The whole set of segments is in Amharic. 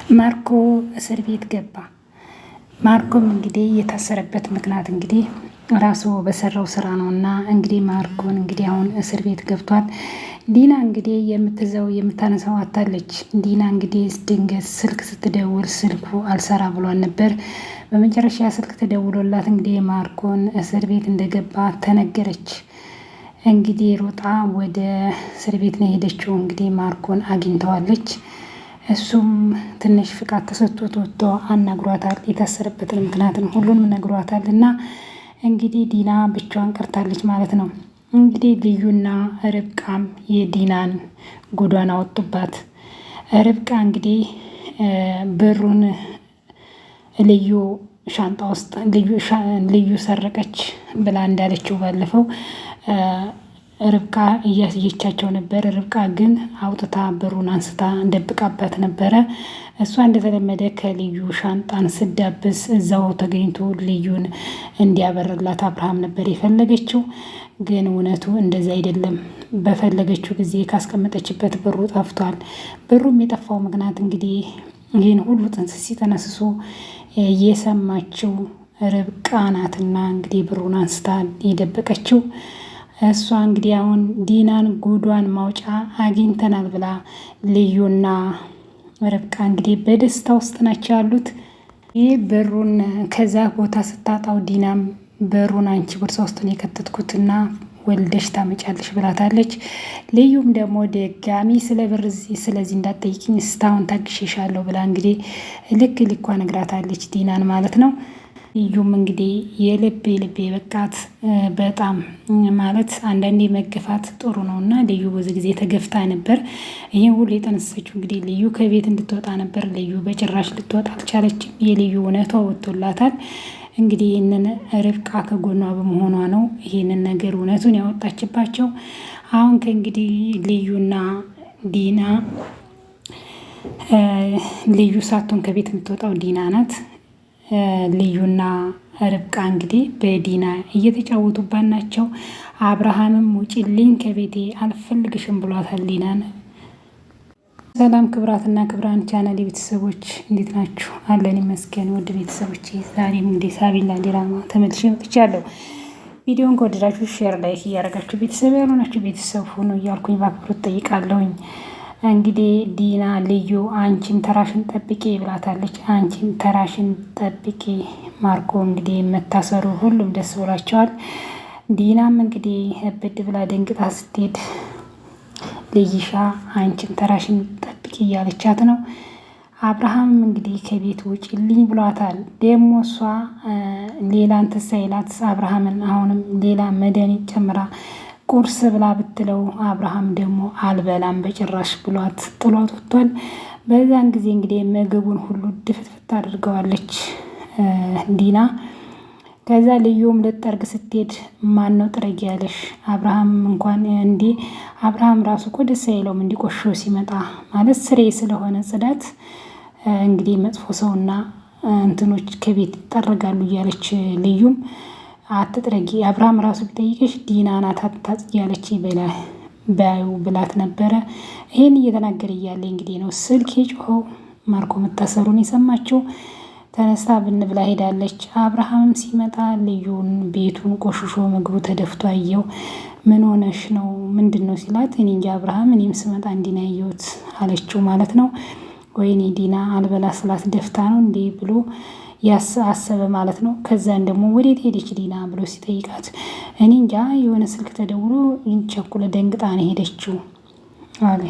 ማርኮ እስር ቤት ገባ። ማርኮም እንግዲህ የታሰረበት ምክንያት እንግዲህ ራሱ በሰራው ስራ ነው እና እንግዲህ ማርኮን እንግዲህ አሁን እስር ቤት ገብቷል። ዲና እንግዲህ የምትዘው የምታነሳው አታለች። ዲና እንግዲህ ድንገት ስልክ ስትደውል ስልኩ አልሰራ ብሏል ነበር። በመጨረሻ ስልክ ተደውሎላት እንግዲህ ማርኮን እስር ቤት እንደገባ ተነገረች። እንግዲህ ሮጣ ወደ እስር ቤት ነው የሄደችው። እንግዲህ ማርኮን አግኝተዋለች። እሱም ትንሽ ፍቃድ ተሰጥቶት ወጥቶ አናግሯታል። የታሰረበትን ምክንያትን ሁሉንም ነግሯታል። እና እንግዲህ ዲና ብቻዋን ቀርታለች ማለት ነው። እንግዲህ ልዩና ርብቃም የዲናን ጉዷን አወጡባት። ርብቃ እንግዲህ ብሩን ልዩ ሻንጣ ውስጥ ልዩ ሰረቀች ብላ እንዳለችው ባለፈው ርብቃ እያስየቻቸው ነበር። ርብቃ ግን አውጥታ ብሩን አንስታ ደብቃባት ነበረ። እሷ እንደተለመደ ከልዩ ሻንጣን ስዳብስ እዛው ተገኝቶ ልዩን እንዲያበርላት አብርሃም ነበር የፈለገችው። ግን እውነቱ እንደዚ አይደለም። በፈለገችው ጊዜ ካስቀመጠችበት ብሩ ጠፍቷል። ብሩም የጠፋው ምክንያት እንግዲህ ይህን ሁሉ ጥንስስ ሲጠነስሱ የሰማችው ርብቃ ናትና እንግዲህ ብሩን አንስታ የደበቀችው እሷ እንግዲህ አሁን ዲናን ጉዷን ማውጫ አግኝተናል ብላ ልዩና ርብቃ እንግዲህ በደስታ ውስጥ ናቸው ያሉት። ይህ ብሩን ከዛ ቦታ ስታጣው ዲናም ብሩን አንቺ ቦርሳ ውስጥ ነው የከተትኩትና ወልደሽ ታመጫለሽ ብላታለች። ልዩም ደግሞ ደጋሚ ስለ ብር ስለዚህ እንዳትጠይቂኝ እስካሁን ታግሼሻለሁ ብላ እንግዲህ ልኳ ነግራታለች ዲናን ማለት ነው። ልዩም እንግዲህ የልቤ በቃት በጣም ማለት አንዳንዴ መገፋት ጥሩ ነው እና ልዩ ብዙ ጊዜ ተገፍታ ነበር። ይህን ሁሉ የጠነሰችው እንግዲህ ልዩ ከቤት እንድትወጣ ነበር። ልዩ በጭራሽ ልትወጣ አልቻለችም። የልዩ እውነቷ ወጥቶላታል። እንግዲህ ይህንን ርብቃ ከጎኗ በመሆኗ ነው ይህንን ነገር እውነቱን ያወጣችባቸው። አሁን ከእንግዲህ ልዩና ዲና ልዩ ሳትሆን ከቤት የምትወጣው ዲና ናት። ልዩና ርብቃ እንግዲህ በዲና እየተጫወቱባት ናቸው። አብርሃምም ውጪልኝ ከቤቴ አልፈልግሽም ብሏታል ዲናን። ሰላም ክብራትና ክብራን ቻናል ቤተሰቦች እንዴት ናችሁ? አለን ይመስገን ውድ ቤተሰቦች። ዛሬም እንግዲህ ሳቢላ ድራማ ተመልሼ መጥቻለሁ። ቪዲዮን ከወደዳችሁ ሼር፣ ላይክ እያደረጋችሁ ቤተሰብ ያልሆናችሁ ቤተሰብ ሁኑ እያልኩኝ በአክብሮት ጠይቃለሁኝ። እንግዲህ ዲና ልዩ አንቺን ተራሽን ጠብቂ ብላታለች። አንቺን ተራሽን ጠብቂ። ማርኮ እንግዲህ መታሰሩ ሁሉም ደስ ብሏቸዋል። ዲናም እንግዲህ እብድ ብላ ደንግጣ ስትሄድ ልይሻ አንቺን ተራሽን ጠብቂ እያለቻት ነው። አብርሃም እንግዲህ ከቤት ውጭልኝ ብሏታል። ደግሞ እሷ ሌላ እንትን ሳይላት አብርሃምን አሁንም ሌላ መድኃኒት ጨምራ ቁርስ ብላ ብትለው አብርሃም ደግሞ አልበላም በጭራሽ ብሏት ጥሏት ወጥቷል። በዛን ጊዜ እንግዲህ ምግቡን ሁሉ ድፍትፍት አድርገዋለች ዲና። ከዛ ልዩም ልጠርግ ስትሄድ ማን ነው ጥረጊ ያለሽ? አብርሃም እንኳን እንዲህ አብርሃም ራሱ እኮ ደስ አይለውም እንዲቆሾ ሲመጣ ማለት ስሬ ስለሆነ ጽዳት እንግዲህ መጥፎ ሰውና እንትኖች ከቤት ይጠረጋሉ እያለች ልዩም አትጥረጊ አብርሃም ራሱ ቢጠይቅሽ ዲና ናት አታጽጂ ያለች በያዩ ብላት ነበረ። ይሄን እየተናገረ እያለ እንግዲህ ነው ስልክ የጮኸው። ማርኮ መታሰሩን የሰማችው ተነስታ ብንብላ ሄዳለች። አብርሃምም ሲመጣ ልዩን ቤቱን ቆሽሾ ምግቡ ተደፍቶ አየው። ምን ሆነሽ ነው ምንድን ነው ሲላት እኔ እንጃ አብርሃም እኔም ስመጣ እንዲና ያየሁት አለችው ማለት ነው። ወይኔ ዲና አልበላ ስላት ደፍታ ነው እንዴ ብሎ አሰበ ማለት ነው። ከዛን ደግሞ ወዴት ሄደች ዲና ብሎ ሲጠይቃት እኔ እንጃ የሆነ ስልክ ተደውሎ ቸኩለ ደንግጣ ነው ሄደችው አለ።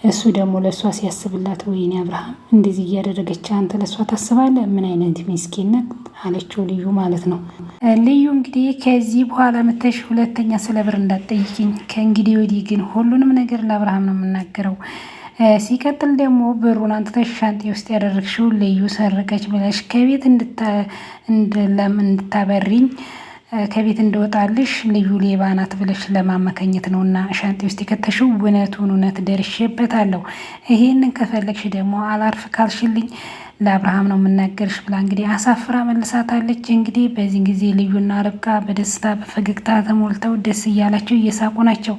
እሱ ደግሞ ለእሷ ሲያስብላት ወይኔ አብርሃም እንደዚህ እያደረገች አንተ ለእሷ ታስባለህ? ምን አይነት ሚስኪነት አለችው ልዩ ማለት ነው። ልዩ እንግዲህ ከዚህ በኋላ መተሽ ሁለተኛ ስለ ብር እንዳትጠይቂኝ፣ ከእንግዲህ ወዲህ ግን ሁሉንም ነገር ለአብርሃም ነው የምናገረው። ሲቀጥል ደግሞ ብሩን አንተተሽ ሻንጤ ውስጥ ያደረግሽው ልዩ ሰረቀች ብለሽ ከቤት እንድታበሪኝ ከቤት እንደወጣልሽ ልዩ ሌባ ናት ብለሽ ለማመከኘት ነው እና ሻንጤ ውስጥ የከተሽው። እውነት ደርሼበታለሁ። ይሄንን ከፈለግሽ ደግሞ አላርፍ ካልሽልኝ ለአብርሃም ነው የምናገርሽ ብላ እንግዲህ አሳፍራ መልሳታለች። እንግዲህ በዚህ ጊዜ ልዩና ርብቃ በደስታ በፈገግታ ተሞልተው ደስ እያላቸው እየሳቁ ናቸው።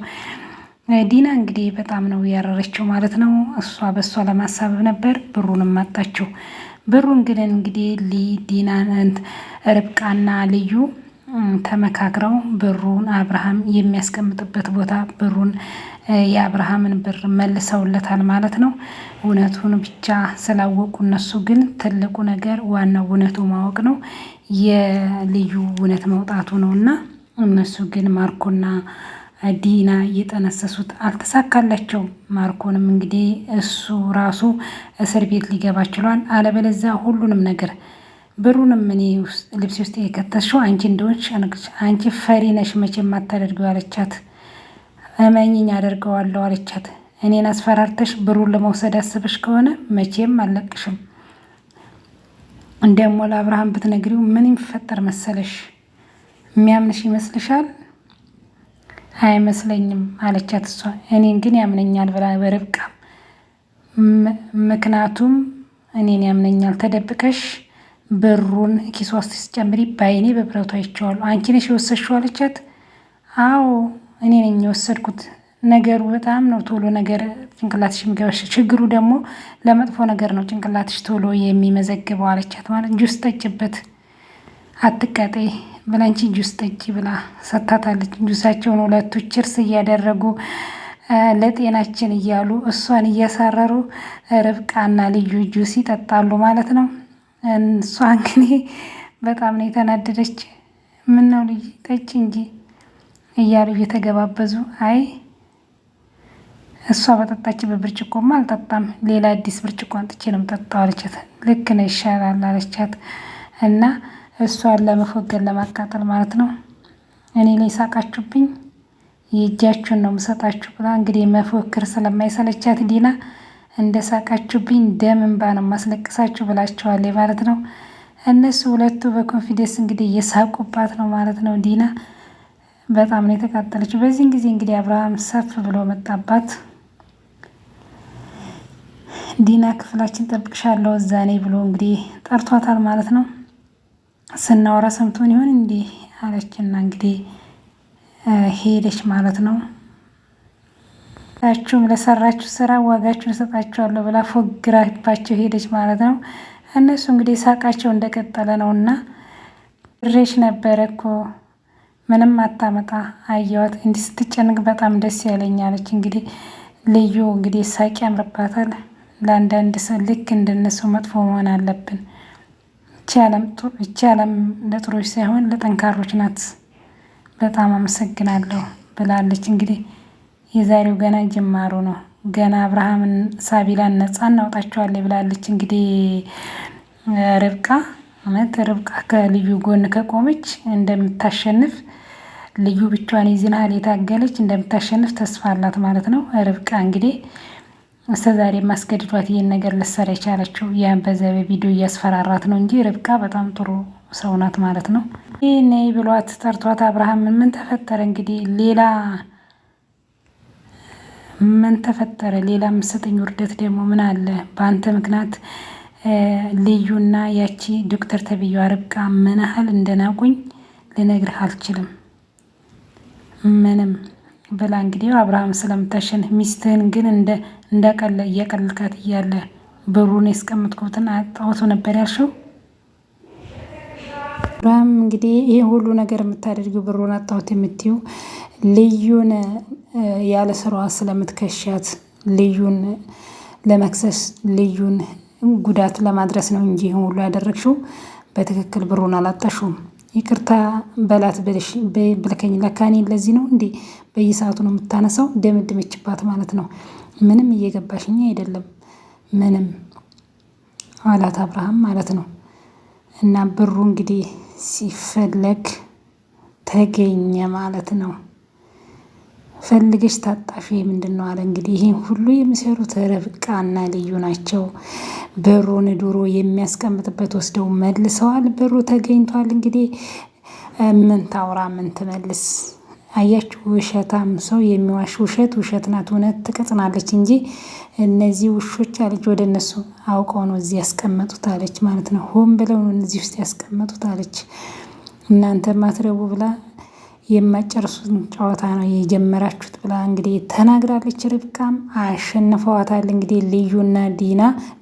ዲና እንግዲህ በጣም ነው ያረረችው ማለት ነው። እሷ በእሷ ለማሳበብ ነበር ብሩንም አጣችው። ብሩን ግን እንግዲህ ዲና ርብቃና ልዩ ተመካክረው ብሩን አብርሃም የሚያስቀምጥበት ቦታ ብሩን የአብርሃምን ብር መልሰውለታል ማለት ነው። እውነቱን ብቻ ስላወቁ እነሱ ግን ትልቁ ነገር ዋናው እውነቱ ማወቅ ነው፣ የልዩ እውነት መውጣቱ ነው። እና እነሱ ግን ማርኮና ዲና እየጠነሰሱት አልተሳካላቸውም። ማርኮንም እንግዲህ እሱ ራሱ እስር ቤት ሊገባ ችሏል። አለበለዚያ ሁሉንም ነገር ብሩንም እኔ ልብስ ውስጥ የከተሽው አንቺ እንደሆንሽ አንቺ ፈሪ ነሽ መቼም አታደርገው አለቻት። እመኝኝ አደርገዋለሁ አለቻት። እኔን አስፈራርተሽ ብሩን ለመውሰድ አስበሽ ከሆነ መቼም አልለቅሽም። እንደሞ ለአብርሃም ብትነግሪው ምን ይፈጠር መሰለሽ? የሚያምንሽ ይመስልሻል? አይመስለኝም አለቻት እሷ። እኔን ግን ያምነኛል ብላ በርብቃ ምክንያቱም እኔን ያምነኛል ተደብቀሽ ብሩን ኪሷ ውስጥ ስትጨምሪ በአይኔ በብረቱ አይቼዋለሁ። አንቺ ነሽ የወሰድሽው አለቻት። አዎ እኔ ነኝ የወሰድኩት። ነገሩ በጣም ነው ቶሎ ነገር ጭንቅላትሽ የሚገባሽ። ችግሩ ደግሞ ለመጥፎ ነገር ነው ጭንቅላትሽ ቶሎ የሚመዘግበው አለቻት። ማለት ጁስ ጠጭበት አትቀጠይ ብላንቺ ጁስ ጠጪ ብላ ሰታታለች። ጁሳቸውን ሁለቱ ችርስ እያደረጉ ለጤናችን እያሉ እሷን እያሳረሩ ርብቃና ልዩ ጁስ ይጠጣሉ ማለት ነው። እሷ እንግዲህ በጣም ነው የተናደደች። ምን ነው ልጅ ጠጪ እንጂ እያሉ እየተገባበዙ አይ እሷ በጠጣች በብርጭቆማ አልጠጣም፣ ሌላ አዲስ ብርጭቆ አንጥቼ ነው የምጠጣው አለቻት። ልክ ነው ይሻላል አለቻት። እና እሷን ለመፎገር ለማቃጠል ማለት ነው። እኔ ላይ ሳቃችሁብኝ የእጃችሁን ነው የምሰጣችሁ ብላ እንግዲህ መፎክር ስለማይሰለቻት ዲና እንደ ሳቃችሁብኝ ደም እንባ ነው ማስለቅሳችሁ ብላችኋል ማለት ነው። እነሱ ሁለቱ በኮንፊደንስ እንግዲህ እየሳቁባት ነው ማለት ነው። ዲና በጣም ነው የተቃጠለችው። በዚህን ጊዜ እንግዲህ አብርሃም ሰፍ ብሎ መጣባት። ዲና ክፍላችን ጠብቅሻለሁ እዛ ነኝ ብሎ እንግዲህ ጠርቷታል ማለት ነው። ስናወራ ሰምቶን ይሆን እንዲህ አለችና እንግዲህ ሄደች ማለት ነው። ታችሁም ለሰራችሁ ስራ ዋጋችሁን እሰጣችኋለሁ ብላ ፎግራባቸው ሄደች ማለት ነው። እነሱ እንግዲህ ሳቃቸው እንደቀጠለ ነው። እና ድሬሽ ነበረ እኮ ምንም አታመጣ አየዋት እንዲህ ስትጨንቅ በጣም ደስ ያለኛለች። እንግዲህ ልዩ እንግዲህ ሳቂ ያምርባታል። ለአንዳንድ ሰው ልክ እንደነሱ መጥፎ መሆን አለብን። ይቺ ዓለም ለጥሮች ሳይሆን ለጠንካሮች ናት። በጣም አመሰግናለሁ ብላለች። እንግዲህ የዛሬው ገና ጅማሩ ነው። ገና አብርሃምን ሳቢላን ነፃ እናውጣቸዋለን ብላለች። እንግዲህ ርብቃ እውነት ርብቃ ከልዩ ጎን ከቆመች እንደምታሸንፍ ልዩ ብቻዋን የዚህን ያህል የታገለች እንደምታሸንፍ ተስፋ አላት ማለት ነው። ርብቃ እንግዲህ እስከዛሬ ማስገድዷት ይህን ነገር ልትሰራ የቻለችው ያን በዘበ ቪዲዮ እያስፈራራት ነው እንጂ ርብቃ በጣም ጥሩ ሰው ናት ማለት ነው። ይህ ነይ ብሏት ጠርቷት አብርሃም ምን ተፈጠረ እንግዲህ ሌላ ምን ተፈጠረ ሌላ የምትሰጠኝ ውርደት ደግሞ ምን አለ በአንተ ምክንያት ልዩና ያቺ ዶክተር ተብዬዋ ርብቃ ምን ያህል እንደናቁኝ ልነግርህ አልችልም ምንም ብላ እንግዲህ አብርሃም ስለምታሸንፍ ሚስትህን ግን እንደቀለ እያቀልካት እያለ ብሩን ያስቀምጥኩትን አጣሁት ነበር ያልሽው። አብርሃም እንግዲህ ይህ ሁሉ ነገር የምታደርገው ብሩን አጣሁት የምትይው ልዩን ያለ ስራዋ ስለምትከሻት ልዩን ለመክሰስ ልዩን ጉዳት ለማድረስ ነው እንጂ ይህን ሁሉ ያደረግሽው በትክክል ብሩን አላጣሽውም። ይቅርታ በላት ብለከኝ ለካኔ ለዚህ ነው እንዴ በየሰዓቱ ነው የምታነሳው? ደምድመችባት ማለት ነው። ምንም እየገባሽኝ አይደለም ምንም አላት አብርሃም ማለት ነው። እና ብሩ እንግዲህ ሲፈለግ ተገኘ ማለት ነው። ፈልገሽ ታጣፊ ምንድን ነው አለ እንግዲህ ይህን ሁሉ የሚሰሩት ርብቃና ልዩ ናቸው። ብሩን ድሮ የሚያስቀምጥበት ወስደው መልሰዋል። ብሩ ተገኝቷል። እንግዲህ ምን ታውራ ምን ትመልስ? አያችሁ ውሸታም ሰው የሚዋሽ ውሸት ናት፣ እውነት ትቀጽናለች እንጂ እነዚህ ውሾች አለች ወደ እነሱ አውቀው ነው እዚህ ያስቀመጡት አለች ማለት ነው። ሆን ብለው ነው እነዚህ ውስጥ ያስቀመጡት አለች። እናንተ ማትረቡ ብላ የማጨርሱትን ጨዋታ ነው የጀመራችሁት ብላ እንግዲህ ተናግራለች። ርብቃም አሸንፈዋታል። እንግዲህ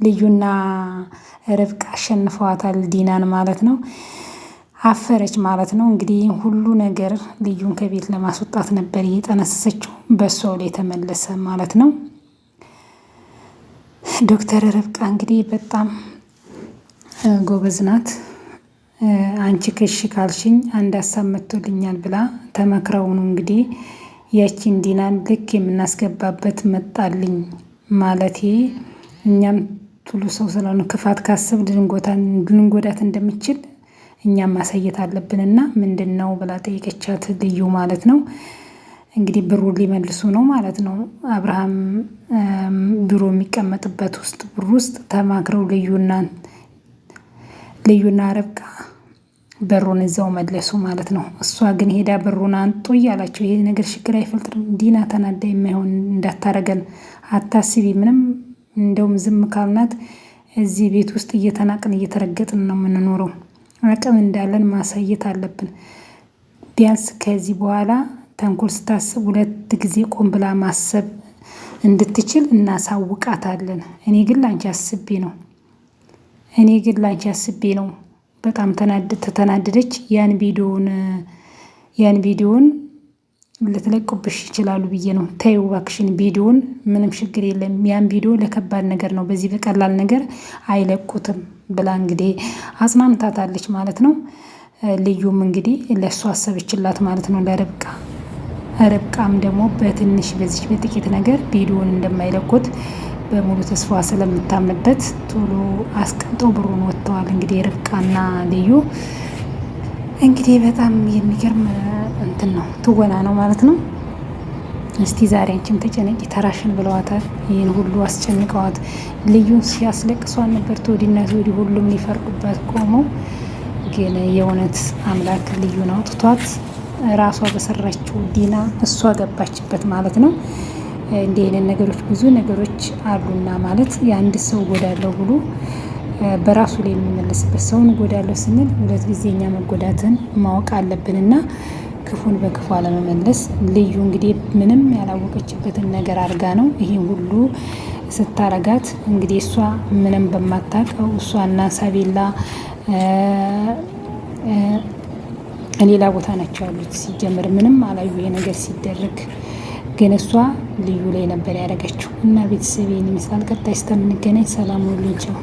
ልዩና ርብቃ አሸንፈዋታል ዲናን ማለት ነው። አፈረች ማለት ነው። እንግዲህ ሁሉ ነገር ልዩን ከቤት ለማስወጣት ነበር እየጠነሰሰችው፣ በሷው ላይ ተመለሰ ማለት ነው። ዶክተር ርብቃ እንግዲህ በጣም ጎበዝ ናት። አንቺ ክሽ ካልሽኝ አንድ ሀሳብ መጥቶልኛል ብላ ተመክረው ነው እንግዲህ ያቺን ዲናን ልክ የምናስገባበት መጣልኝ ማለቴ እኛም ቱሉ ሰው ስለሆነ ክፋት ካስብ ልንጎዳት እንደምችል እኛም ማሳየት አለብንና ምንድን ነው ብላ ጠይቀቻት ልዩ ማለት ነው። እንግዲህ ብሩን ሊመልሱ ነው ማለት ነው። አብርሃም ቢሮ የሚቀመጥበት ውስጥ ብሩ ውስጥ ተማክረው ልዩና ርብቃ በሩን እዛው መለሱ ማለት ነው። እሷ ግን ሄዳ በሩን አንጦ እያላቸው ይሄ ነገር ችግር አይፈልጥም፣ ዲና ተናዳ የማይሆን እንዳታረገን አታስቢ፣ ምንም እንደውም ዝም ካልናት እዚህ ቤት ውስጥ እየተናቅን እየተረገጥን ነው የምንኖረው። አቅም እንዳለን ማሳየት አለብን። ቢያንስ ከዚህ በኋላ ተንኮል ስታስብ 2 ጊዜ ቆም ብላ ማሰብ እንድትችል እናሳውቃታለን። እኔ ግን ላንቺ አስቤ ነው። በጣም ተናደደች። ያን ቪዲዮውን ልትለቁብሽ ይችላሉ ብዬ ነው። ተይው እባክሽን ቪዲዮውን፣ ምንም ችግር የለም። ያን ቪዲዮ ለከባድ ነገር ነው፣ በዚህ በቀላል ነገር አይለቁትም ብላ እንግዲህ አጽናንታታለች ማለት ነው። ልዩም እንግዲህ ለእሱ አሰበችላት ማለት ነው ለርብቃ። ርብቃም ደግሞ በትንሽ በዚች በጥቂት ነገር ቪዲዮውን እንደማይለቁት በሙሉ ተስፋ ስለምታምንበት ቶሎ አስቀምጠው ብሩን ወጥተዋል። እንግዲህ ርብቃና ልዩ እንግዲህ በጣም የሚገርም እንትን ነው፣ ትወና ነው ማለት ነው። እስቲ ዛሬ አንቺም ተጨነቂ ተራሽን ብለዋታል። ይህን ሁሉ አስጨንቀዋት ልዩን ሲያስለቅሷን ነበር። ተወዲና ተወዲ ሁሉም ሊፈርዱባት ቆመው፣ ግን የእውነት አምላክ ልዩን አውጥቷት ራሷ በሰራችው ዲና እሷ ገባችበት ማለት ነው። እንዲህ አይነት ነገሮች ብዙ ነገሮች አሉና ማለት የአንድ ሰው ጎዳለው ብሎ በራሱ ላይ የሚመለስበት ሰውን ጎዳለው ስንል 2 ጊዜ እኛ መጎዳትን ማወቅ አለብንና ክፉን በክፉ አለመመለስ። ልዩ እንግዲህ ምንም ያላወቀችበትን ነገር አድርጋ ነው ይሄን ሁሉ ስታረጋት። እንግዲህ እሷ ምንም በማታውቀው እሷና ሳቤላ ሌላ ቦታ ናቸው ያሉት። ሲጀምር ምንም አላዩ ይሄ ነገር ሲደረግ፣ ግን እሷ ልዩ ላይ ነበር ያደረገችው። እና ቤተሰቤን ይመስላል። ቀጣይ እስከምንገናኝ ሰላም ሁሉ ይቻው።